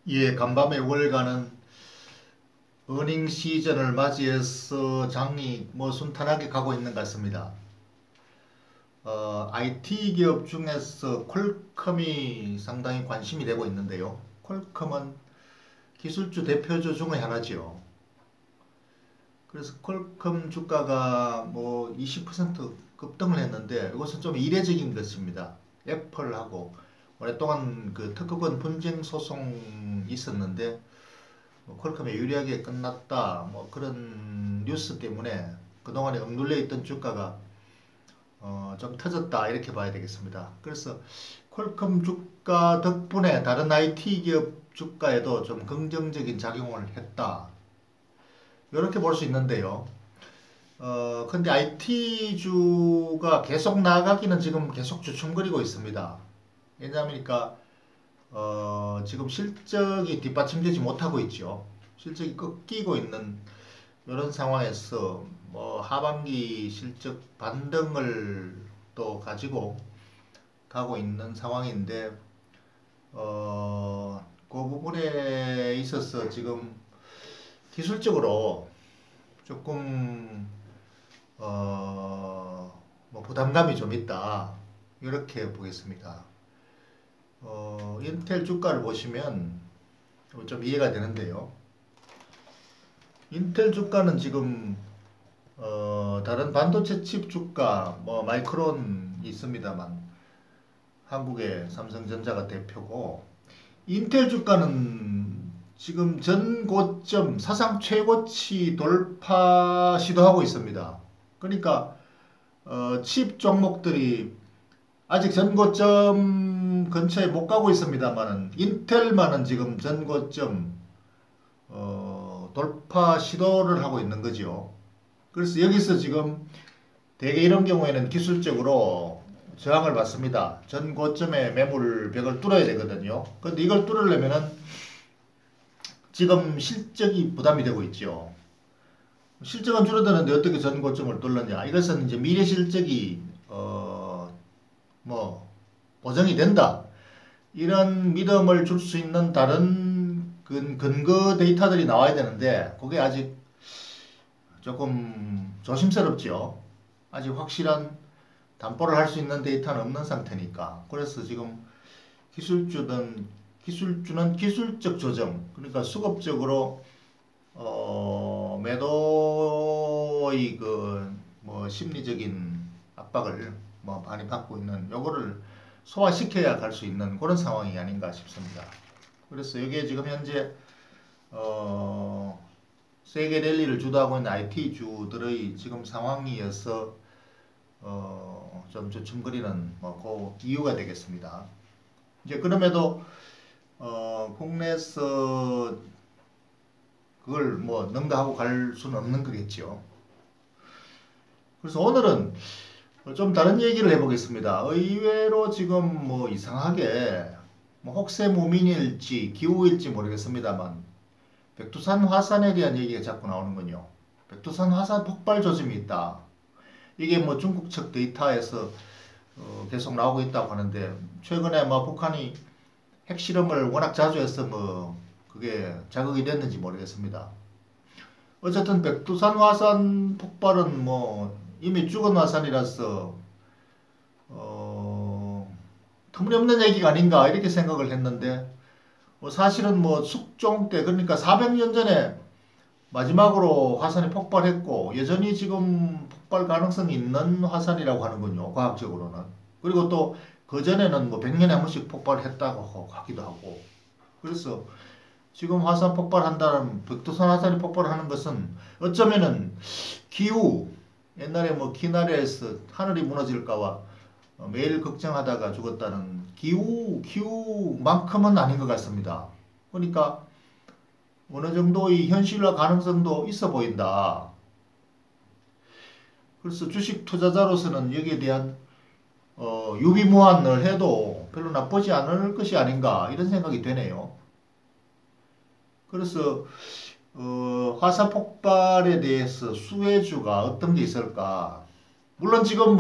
예, 간밤에 월가는 어닝 시즌을 맞이해서 장이 순탄하게 가고 있는 것 같습니다. IT 기업 중에서 퀄컴이 상당히 관심이 되고 있는데요. 퀄컴은 기술주 대표주 중의 하나지요. 그래서 퀄컴 주가가 20% 급등을 했는데 이것은 좀 이례적인 것입니다. 애플하고 오랫동안 그 특허권 분쟁 소송이 있었는데 퀄컴이 유리하게 끝났다 그런 뉴스 때문에 그동안에 억눌려 있던 주가가 좀 터졌다 이렇게 봐야 되겠습니다. 그래서 퀄컴 주가 덕분에 다른 IT 기업 주가에도 좀 긍정적인 작용을 했다 이렇게 볼 수 있는데요. 근데 IT 주가 계속 나가기는 지금 계속 주춤거리고 있습니다. 왜냐하니까 지금 실적이 뒷받침되지 못하고 있죠. 실적이 꺾이고 있는 이런 상황에서 하반기 실적 반등을 또 가지고 가고 있는 상황인데 그 부분에 있어서 지금 기술적으로 조금 부담감이 좀 있다 이렇게 보겠습니다. 인텔 주가를 보시면 좀 이해가 되는데요. 인텔 주가는 지금 다른 반도체 칩 주가 마이크론이 있습니다만 한국의 삼성전자가 대표고 인텔 주가는 지금 전 고점 사상 최고치 돌파 시도하고 있습니다. 그러니까 칩 종목들이 아직 전 고점 근처에 못 가고 있습니다만은 인텔만은 지금 전 고점 돌파 시도를 하고 있는 거죠. 그래서 여기서 지금 대개 이런 경우에는 기술적으로 저항을 받습니다. 전 고점의 매물벽을 뚫어야 되거든요. 근데 이걸 뚫으려면은 지금 실적이 부담이 되고 있죠. 실적은 줄어드는데 어떻게 전 고점을 뚫느냐. 이것은 이제 미래 실적이 보정이 된다. 이런 믿음을 줄 수 있는 다른 근거 데이터들이 나와야 되는데 그게 아직 조금 조심스럽죠. 아직 확실한 담보를 할 수 있는 데이터는 없는 상태니까. 그래서 지금 기술주는 기술적 조정, 그러니까 수급적으로 매도의 심리적인 압박을 많이 받고 있는 요거를 소화시켜야 갈 수 있는 그런 상황이 아닌가 싶습니다. 그래서 이게 지금 현재 세계 랠리를 주도하고 있는 IT 주들의 지금 상황이어서 좀 주춤거리는 그 이유가 되겠습니다. 이제 그럼에도 국내에서 그걸 능가하고 갈 수는 없는 거겠죠. 그래서 오늘은 좀 다른 얘기를 해보겠습니다. 의외로 지금 이상하게 혹세무민일지 기후일지 모르겠습니다만 백두산 화산에 대한 얘기가 자꾸 나오는군요. 백두산 화산 폭발 조짐이 있다. 이게 중국 측 데이터에서 계속 나오고 있다고 하는데 최근에 북한이 핵실험을 워낙 자주 해서 그게 자극이 됐는지 모르겠습니다. 어쨌든 백두산 화산 폭발은 이미 죽은 화산이라서 터무니없는 얘기가 아닌가 이렇게 생각을 했는데 사실은 숙종 때 그러니까 400년 전에 마지막으로 화산이 폭발했고 여전히 지금 폭발 가능성이 있는 화산이라고 하는군요. 과학적으로는. 그리고 또 그전에는 100년에 한 번씩 폭발했다고 하기도 하고. 그래서 지금 화산 폭발한다는 백두산 화산이 폭발하는 것은 어쩌면은 기후 옛날에 기나라에서 하늘이 무너질까봐 매일 걱정하다가 죽었다는 기후만큼은 아닌 것 같습니다. 그러니까 어느 정도의 현실화 가능성도 있어 보인다. 그래서 주식 투자자로서는 여기에 대한 유비무환을 해도 별로 나쁘지 않을 것이 아닌가 이런 생각이 되네요. 그래서 화산 폭발에 대해서 수혜주가 어떤 게 있을까? 물론 지금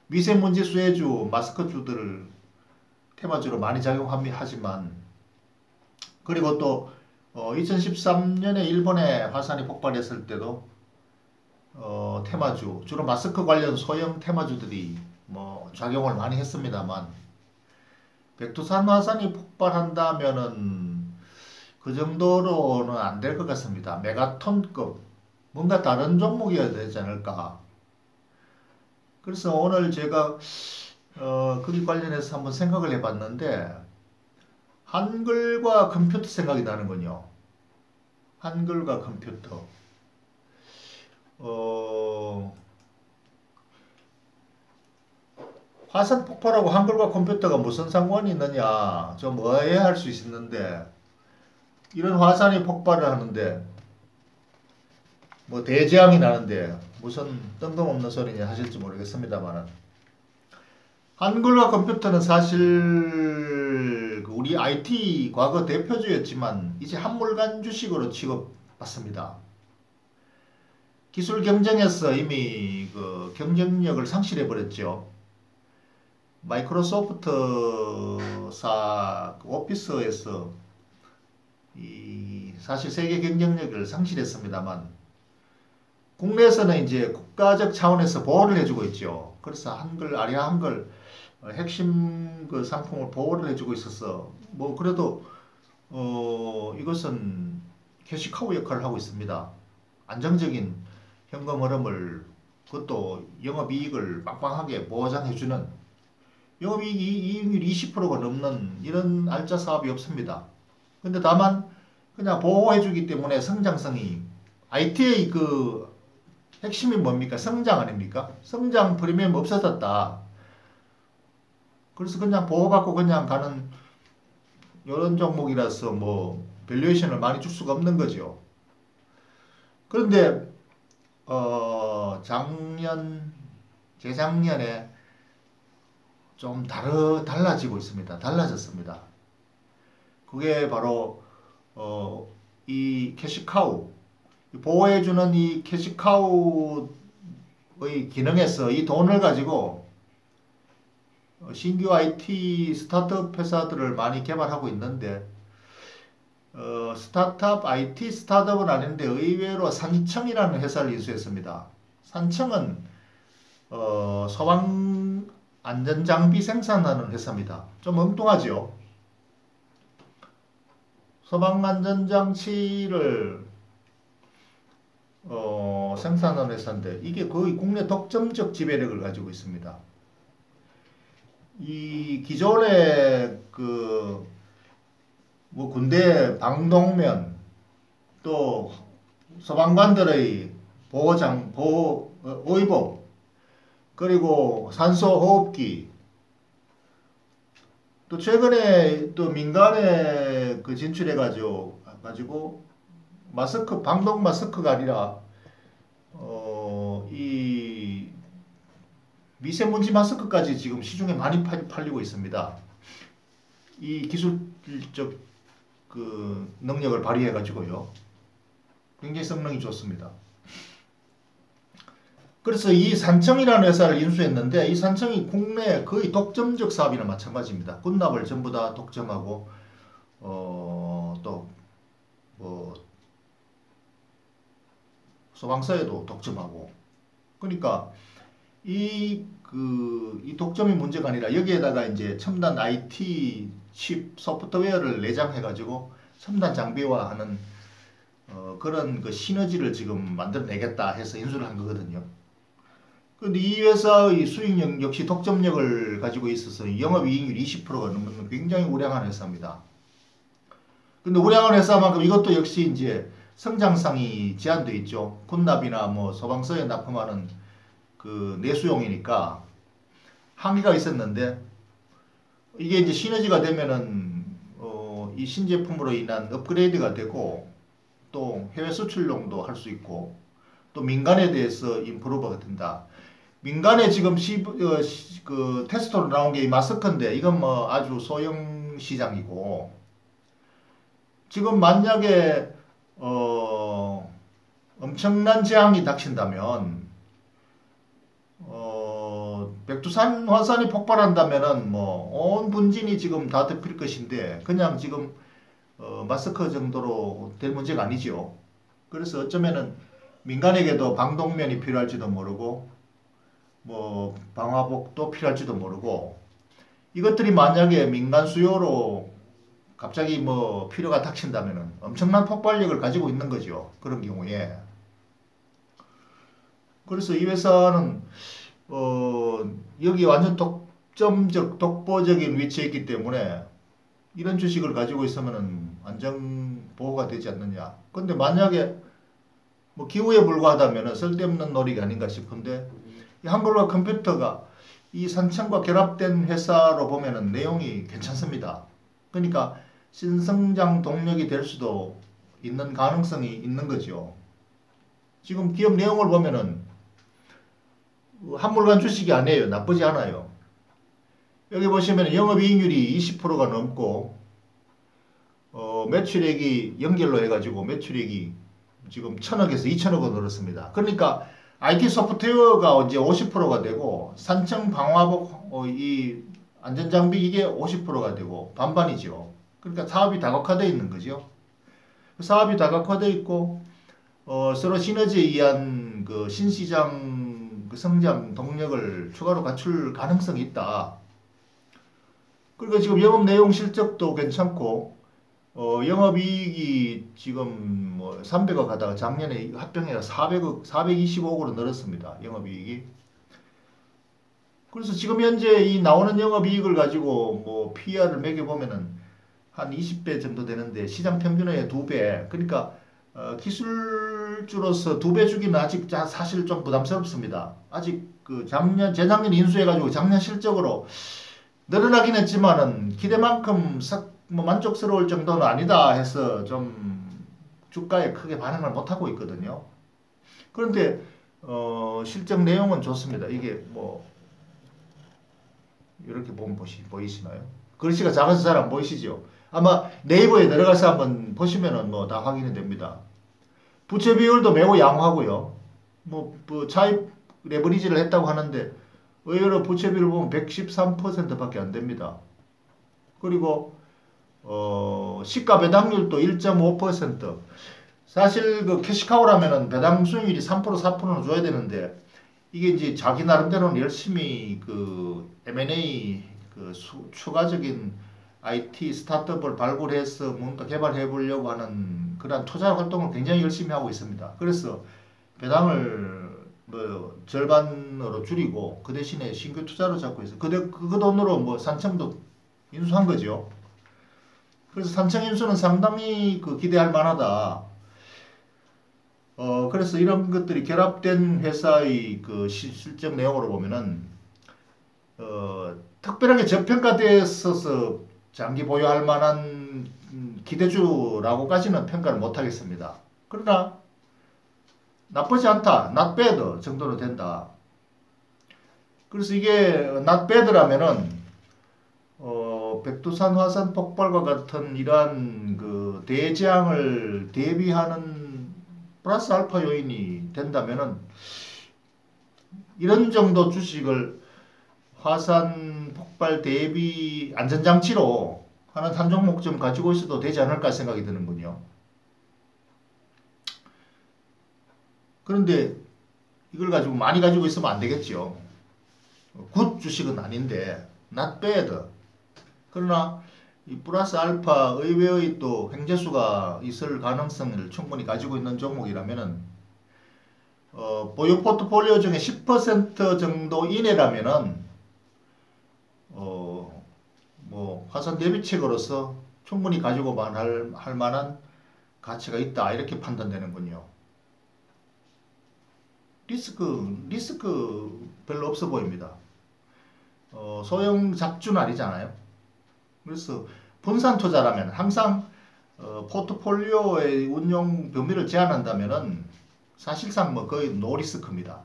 미세먼지 수혜주, 마스크주들을 테마주로 많이 작용하지만 그리고 또 2013년에 일본에 화산이 폭발했을 때도 테마주, 주로 마스크 관련 소형 테마주들이 뭐 작용을 많이 했습니다만, 백두산 화산이 폭발한다면은 그 정도로는 안 될 것 같습니다. 메가톤급 뭔가 다른 종목이어야 되지 않을까. 그래서 오늘 제가 거기 관련해서 한번 생각을 해봤는데, 한글과 컴퓨터 생각이 나는군요. 한글과 컴퓨터. 화산 폭발하고 한글과 컴퓨터가 무슨 상관이 있느냐 좀 의아해할 수 있는데, 이런 화산이 폭발을 하는데 뭐 대재앙이 나는데 무슨 뜬금없는 소리냐 하실지 모르겠습니다만, 한글과 컴퓨터는 사실 우리 IT 과거 대표주였지만 이제 한물간 주식으로 취급받습니다. 기술 경쟁에서 이미 그 경쟁력을 상실해 버렸죠. 마이크로소프트사 오피스에서 사실 세계 경쟁력을 상실했습니다만, 국내에서는 이제 국가적 차원에서 보호를 해주고 있죠. 그래서 한글, 아리아 한글 핵심 그 상품을 보호를 해주고 있어서 뭐 그래도 이것은 캐시카우 역할을 하고 있습니다. 안정적인 현금 흐름을, 그것도 영업이익을 빵빵하게 보장해주는, 영업이익률 20%가 넘는 이런 알짜 사업이 없습니다. 근데 다만 그냥 보호해주기 때문에 성장성이, IT의 그 핵심이 뭡니까? 성장 아닙니까? 성장 프리미엄 없어졌다. 그래서 그냥 보호받고 그냥 가는 이런 종목이라서 뭐 밸류에이션을 많이 줄 수가 없는 거죠. 그런데 재작년에 좀 달라지고 있습니다. 달라졌습니다. 그게 바로 이 캐시카우, 보호해주는 이 캐시카우의 기능에서 이 돈을 가지고 신규 IT 스타트업 회사들을 많이 개발하고 있는데, IT 스타트업은 아닌데 의외로 산청이라는 회사를 인수했습니다. 산청은 소방 안전장비 생산하는 회사입니다. 좀 엉뚱하죠. 소방 안전장치를 생산하는 회사인데 이게 거의 국내 독점적 지배력을 가지고 있습니다. 이 기존의 뭐 군대 방독면, 또 소방관들의 의복, 그리고 산소호흡기, 또 최근에 또 민간에 진출해가지고 마스크, 방독 마스크가 아니라 이 미세먼지 마스크까지 지금 시중에 많이 팔리고 있습니다. 이 기술적 능력을 발휘해가지고요. 굉장히 성능이 좋습니다. 그래서 이 산청이라는 회사를 인수했는데, 이 산청이 국내 거의 독점적 사업이나 마찬가지입니다. 군납을 전부 다 독점하고, 또 뭐 소방서에도 독점하고. 그러니까 이 독점이 문제가 아니라 여기에다가 이제 첨단 IT 칩 소프트웨어를 내장해가지고 첨단 장비화하는 그런 시너지를 지금 만들어내겠다 해서 인수를 한 거거든요. 근데 이 회사의 수익력 역시 독점력을 가지고 있어서 영업이익률 20%가 넘는 굉장히 우량한 회사입니다. 근데 우량한 회사만큼 이것도 역시 이제 성장성이 제한되어 있죠. 군납이나 뭐 소방서에 납품하는 내수용이니까 한계가 있었는데, 이게 이제 시너지가 되면은 이 신제품으로 인한 업그레이드가 되고, 또 해외 수출용도 할 수 있고, 또 민간에 대해서 인프루버가 된다. 민간에 지금 테스트로 나온 게 이 마스크인데, 이건 뭐 아주 소형 시장이고, 지금 만약에 엄청난 재앙이 닥친다면, 백두산 화산이 폭발한다면은 뭐 온 분진이 지금 다 덮일 것인데, 그냥 지금 마스크 정도로 될 문제가 아니죠. 그래서 어쩌면은 민간에게도 방독면이 필요할지도 모르고 뭐 방화복도 필요할지도 모르고 이것들이 만약에 민간 수요로 갑자기 뭐 필요가 닥친다면은 엄청난 폭발력을 가지고 있는 거죠. 그런 경우에. 그래서 이 회사는 여기 완전 독점적 독보적인 위치에 있기 때문에 이런 주식을 가지고 있으면은 안정 보호가 되지 않느냐. 근데 만약에 뭐 기후에 불과하다면은 쓸데없는 놀이가 아닌가 싶은데 이 한글과 컴퓨터가 이 산청과 결합된 회사로 보면은 내용이 괜찮습니다. 그러니까 신성장 동력이 될 수도 있는 가능성이 있는 거죠. 지금 기업 내용을 보면은 한물간 주식이 아니에요. 나쁘지 않아요. 여기 보시면 영업이익률이 20%가 넘고 매출액이 연결로 해가지고 매출액이 지금 1,000억에서 2,000억으로 늘었습니다. 그러니까 IT 소프트웨어가 이제 50%가 되고 산청 방화복 이 안전장비 이게 50%가 되고 반반이죠. 그러니까 사업이 다각화되어 있는 거죠. 사업이 다각화되어 있고 서로 시너지에 의한 그 신시장 그 성장 동력을 추가로 갖출 가능성이 있다. 그러니까 지금 영업 내용 실적도 괜찮고 영업이익이 지금 뭐 300억 하다가 작년에 합병해가 400억, 425억으로 늘었습니다. 영업이익이. 그래서 지금 현재 이 나오는 영업이익을 가지고 뭐 PER을 매겨보면은 한 20배 정도 되는데 시장 평균의 2배. 그러니까 기술주로서 2배 주기는 아직 사실 좀 부담스럽습니다. 아직 그 재작년 인수해가지고 작년 실적으로 늘어나긴 했지만은 기대만큼 뭐 만족스러울 정도는 아니다 해서 좀 주가에 크게 반응을 못하고 있거든요. 그런데 실적 내용은 좋습니다. 이게 뭐 이렇게 보면 보이시나요? 글씨가 작아서 잘 안 보이시죠? 아마 네이버에 들어가서 한번 보시면은 뭐 다 확인이 됩니다. 부채 비율도 매우 양호하고요. 뭐 차입 레버리지를 했다고 하는데 의외로 부채 비율을 보면 113%밖에 안 됩니다. 그리고 시가 배당률도 1.5%. 사실 그 캐시카우라면은 배당 수익률이 3% 4%는 줘야 되는데 이게 이제 자기 나름대로는 열심히 그 M&A 그 추가적인 IT 스타트업을 발굴해서 뭔가 개발해 보려고 하는 그런 투자 활동을 굉장히 열심히 하고 있습니다. 그래서 배당을 뭐 절반으로 줄이고 그 대신에 신규 투자로 잡고 있어요. 그 돈으로 뭐 산청도 인수한 거죠. 그래서 산청 인수는 상당히 그 기대할 만하다. 그래서 이런 것들이 결합된 회사의 그 실적 내용으로 보면은 특별하게 저평가되어서 장기 보유할 만한 기대주라고까지는 평가를 못 하겠습니다. 그러나 나쁘지 않다. not bad 정도로 된다. 그래서 이게 not bad라면은 백두산 화산 폭발과 같은 이러한 그 대재앙을 대비하는 플러스 알파 요인이 된다면은 이런 정도 주식을 화산 폭발 대비 안전장치로 하는 한 종목 좀 가지고 있어도 되지 않을까 생각이 드는군요. 그런데 이걸 가지고 많이 가지고 있으면 안 되겠죠. 굿 주식은 아닌데 not bad. 그러나 이 플러스 알파 의외의 또 횡재수가 있을 가능성을 충분히 가지고 있는 종목이라면은 보유 포트폴리오 중에 10% 정도 이내라면은 뭐 화산 대비책으로서 충분히 가지고만 할 만한 가치가 있다 이렇게 판단되는군요. 리스크 별로 없어 보입니다. 소형 작주는 아니잖아요. 그래서 분산 투자라면 항상 포트폴리오의 운용 범위를 제한한다면은 사실상 뭐 거의 노리스크입니다.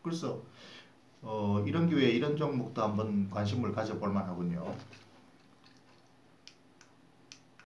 그래서 이런 기회에 이런 종목도 한번 관심을 가져볼 만하군요.